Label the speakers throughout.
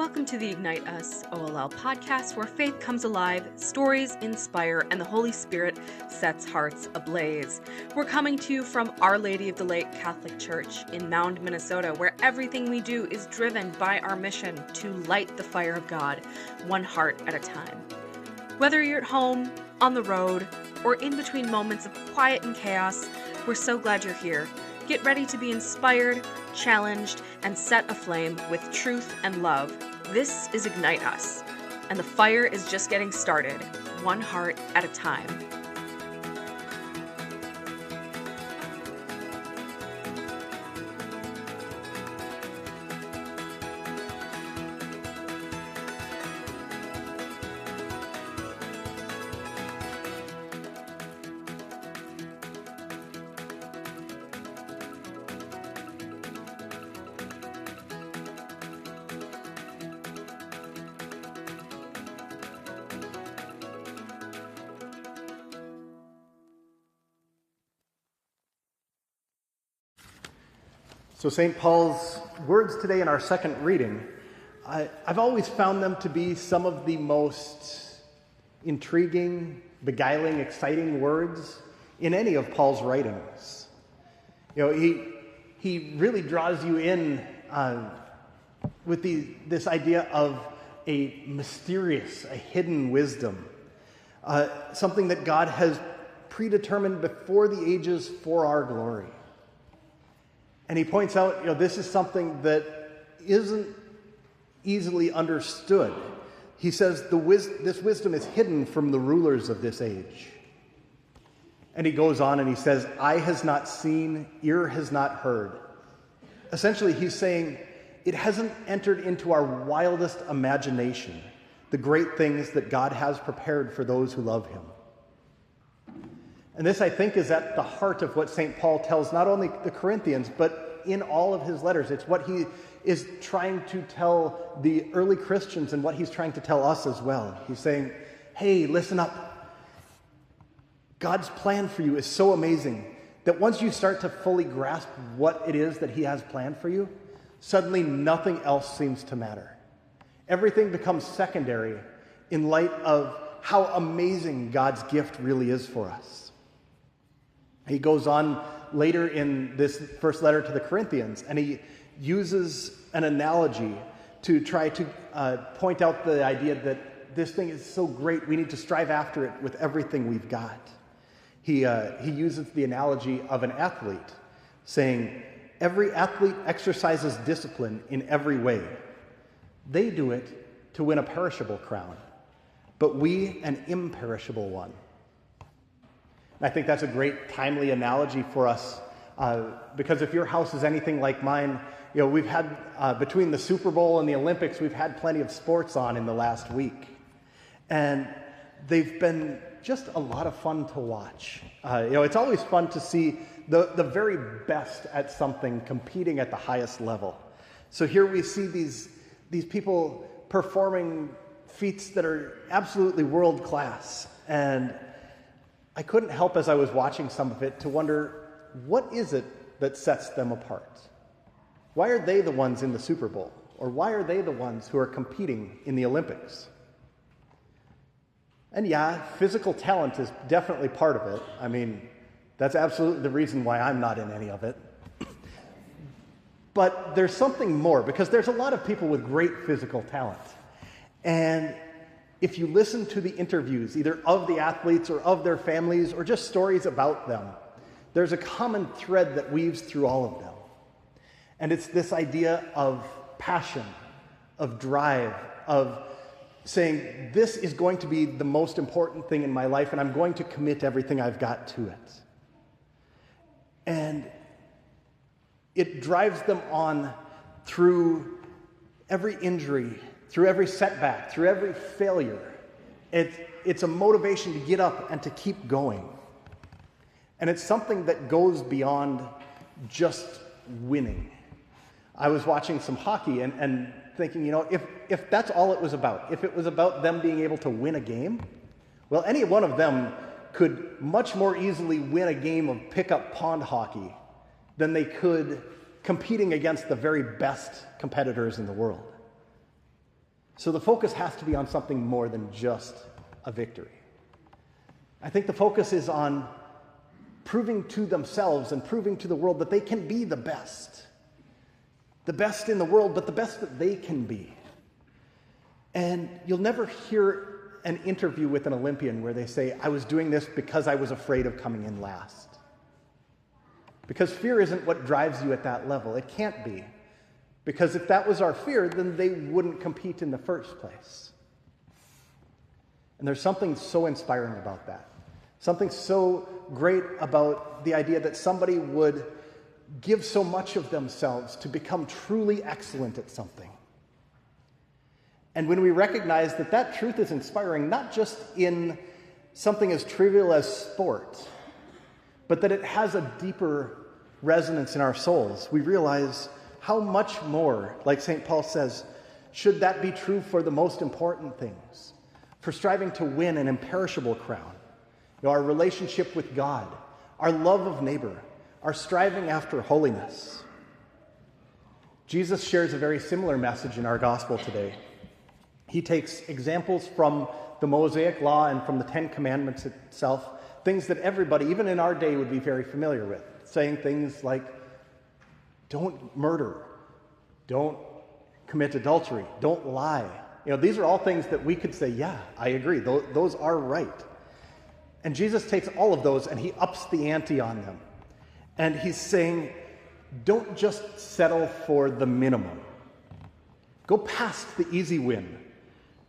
Speaker 1: Welcome to the Ignite Us OLL podcast, where faith comes alive, stories inspire, and the Holy Spirit sets hearts ablaze. We're coming to you from Our Lady of the Lake Catholic Church in Mound, Minnesota, where everything we do is driven by our mission to light the fire of God, one heart at a time. Whether you're at home, on the road, or in between moments of quiet and chaos, we're so glad you're here. Get ready to be inspired, challenged, and set aflame with truth and love. This is Ignite Us, and the fire is just getting started, one heart at a time.
Speaker 2: So St. Paul's words today in our second reading, I've always found them to be some of the most intriguing, beguiling, exciting words in any of Paul's writings. You know, he really draws you in with this idea of a mysterious, a hidden wisdom, something that God has predetermined before the ages for our glory. And he points out, this is something that isn't easily understood. He says this wisdom is hidden from the rulers of this age. And he goes on and he says, eye has not seen, ear has not heard. Essentially, he's saying it hasn't entered into our wildest imagination, the great things that God has prepared for those who love him. And this, I think, is at the heart of what St. Paul tells not only the Corinthians, but in all of his letters. It's what he is trying to tell the early Christians and what he's trying to tell us as well. He's saying, hey, listen up. God's plan for you is so amazing that once you start to fully grasp what it is that he has planned for you, suddenly nothing else seems to matter. Everything becomes secondary in light of how amazing God's gift really is for us. He goes on later in this first letter to the Corinthians, and he uses an analogy to try to point out the idea that this thing is so great, we need to strive after it with everything we've got. He uses the analogy of an athlete, saying, every athlete exercises discipline in every way. They do it to win a perishable crown, but we an imperishable one. I think that's a great, timely analogy for us because if your house is anything like mine, we've had, between the Super Bowl and the Olympics, we've had plenty of sports on in the last week. And they've been just a lot of fun to watch. It's always fun to see the very best at something competing at the highest level. So here we see these people performing feats that are absolutely world class. And I couldn't help, as I was watching some of it, to wonder, what is it that sets them apart? Why are they the ones in the Super Bowl? Or why are they the ones who are competing in the Olympics? And yeah, physical talent is definitely part of it. I mean, that's absolutely the reason why I'm not in any of it. But there's something more, because there's a lot of people with great physical talent. And if you listen to the interviews, either of the athletes or of their families or just stories about them, there's a common thread that weaves through all of them. And it's this idea of passion, of drive, of saying, this is going to be the most important thing in my life, and I'm going to commit everything I've got to it. And it drives them on through every injury, through every setback, through every failure. It's a motivation to get up and to keep going. And it's something that goes beyond just winning. I was watching some hockey and thinking, if that's all it was about, if it was about them being able to win a game, well, any one of them could much more easily win a game of pickup pond hockey than they could competing against the very best competitors in the world. So the focus has to be on something more than just a victory. I think the focus is on proving to themselves and proving to the world that they can be the best in the world, but the best that they can be. And you'll never hear an interview with an Olympian where they say, I was doing this because I was afraid of coming in last. Because fear isn't what drives you at that level. It can't be. Because if that was our fear, then they wouldn't compete in the first place. And there's something so inspiring about that. Something so great about the idea that somebody would give so much of themselves to become truly excellent at something. And when we recognize that that truth is inspiring, not just in something as trivial as sport, but that it has a deeper resonance in our souls, we realize how much more, like St. Paul says, should that be true for the most important things, for striving to win an imperishable crown, our relationship with God, our love of neighbor, our striving after holiness. Jesus shares a very similar message in our gospel today. He takes examples from the Mosaic Law and from the Ten Commandments itself, things that everybody, even in our day, would be very familiar with, saying things like, don't murder, don't commit adultery, don't lie. These are all things that we could say, yeah, I agree, those are right. And Jesus takes all of those and he ups the ante on them. And he's saying, don't just settle for the minimum. Go past the easy win,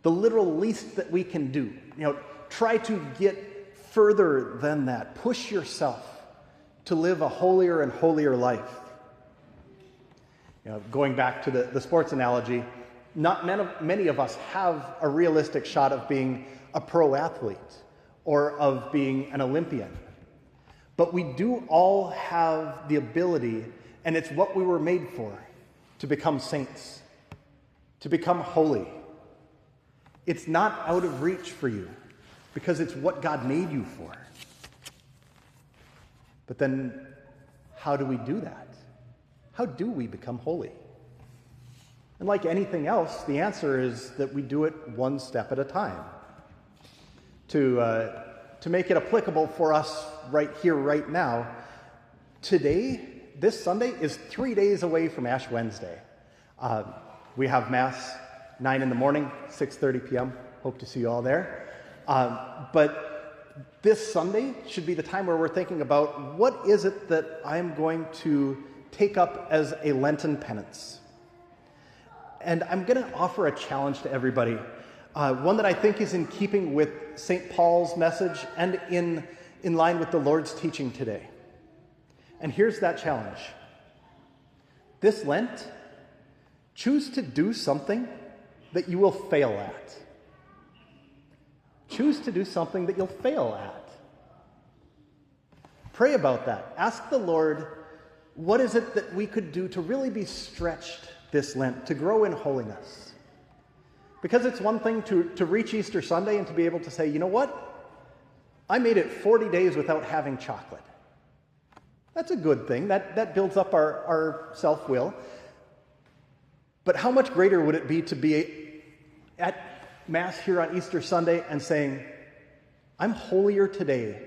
Speaker 2: the literal least that we can do. Try to get further than that. Push yourself to live a holier and holier life. Going back to the sports analogy, not many of us have a realistic shot of being a pro athlete or of being an Olympian. But we do all have the ability, and it's what we were made for, to become saints, to become holy. It's not out of reach for you, because it's what God made you for. But then, how do we do that? How do we become holy? And like anything else, the answer is that we do it one step at a time. To make it applicable for us right here, right now, today, this Sunday, is 3 days away from Ash Wednesday. We have Mass 9 in the morning, 6:30 p.m. Hope to see you all there. But this Sunday should be the time where we're thinking about what is it that I'm going to take up as a Lenten penance. And I'm going to offer a challenge to everybody, one that I think is in keeping with St. Paul's message and in line with the Lord's teaching today. And here's that challenge. This Lent, choose to do something that you will fail at. Choose to do something that you'll fail at. Pray about that. Ask the Lord, what is it that we could do to really be stretched this Lent, to grow in holiness? Because it's one thing to reach Easter Sunday and to be able to say, you know what? I made it 40 days without having chocolate. That's a good thing. That builds up our self-will. But how much greater would it be to be at Mass here on Easter Sunday and saying, I'm holier today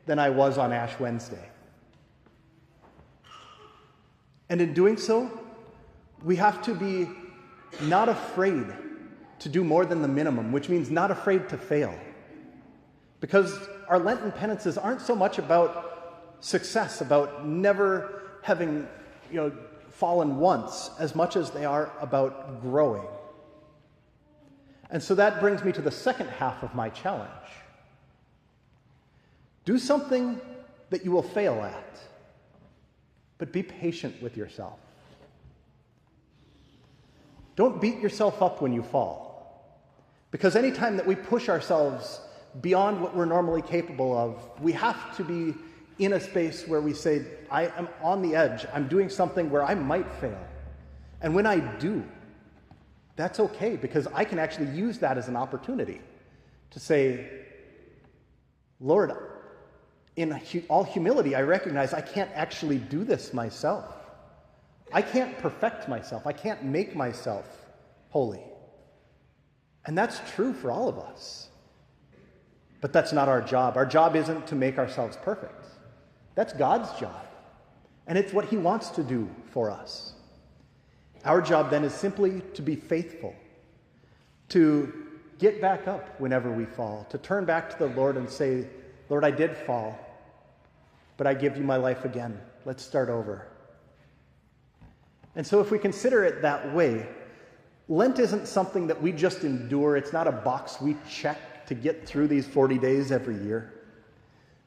Speaker 2: than I was on Ash Wednesday. And in doing so, we have to be not afraid to do more than the minimum, which means not afraid to fail. Because our Lenten penances aren't so much about success, about never having, fallen once, as much as they are about growing. And so that brings me to the second half of my challenge. Do something that you will fail at, but be patient with yourself. Don't beat yourself up when you fall, because anytime that we push ourselves beyond what we're normally capable of, we have to be in a space where we say, I am on the edge, I'm doing something where I might fail. And when I do, that's okay, because I can actually use that as an opportunity to say, Lord, in all humility, I recognize I can't actually do this myself. I can't perfect myself. I can't make myself holy. And that's true for all of us. But that's not our job. Our job isn't to make ourselves perfect. That's God's job. And it's what he wants to do for us. Our job then is simply to be faithful, to get back up whenever we fall, to turn back to the Lord and say, Lord, I did fall, but I give you my life again. Let's start over. And so if we consider it that way, Lent isn't something that we just endure. It's not a box we check to get through these 40 days every year.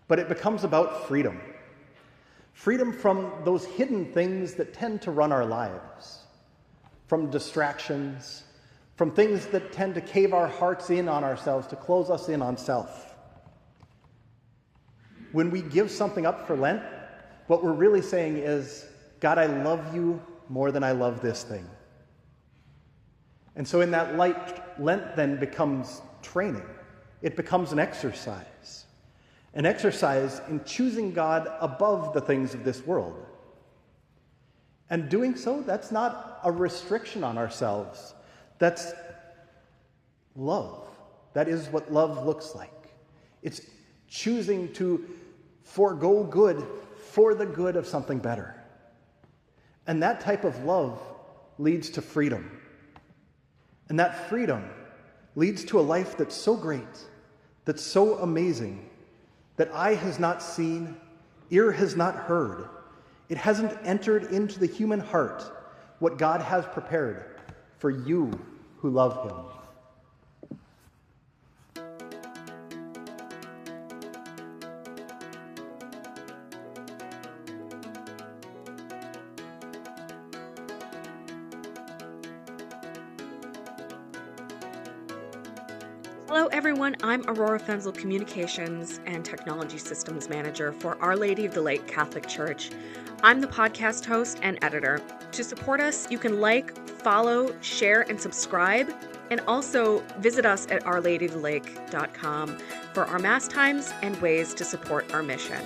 Speaker 2: But it becomes about freedom. Freedom from those hidden things that tend to run our lives. From distractions, from things that tend to cave our hearts in on ourselves, to close us in on self. When we give something up for Lent, what we're really saying is, God, I love you more than I love this thing. And so in that light, Lent then becomes training. It becomes an exercise. An exercise in choosing God above the things of this world. And doing so, that's not a restriction on ourselves. That's love. That is what love looks like. It's choosing to forego good for the good of something better. And that type of love leads to freedom. And that freedom leads to a life that's so great, that's so amazing, that eye has not seen, ear has not heard. It hasn't entered into the human heart what God has prepared for you who love him.
Speaker 1: Hello everyone, I'm Aurora Fenzel, Communications and Technology Systems Manager for Our Lady of the Lake Catholic Church. I'm the podcast host and editor. To support us, you can like, follow, share, and subscribe, and also visit us at ourladyofthelake.com for our Mass times and ways to support our mission.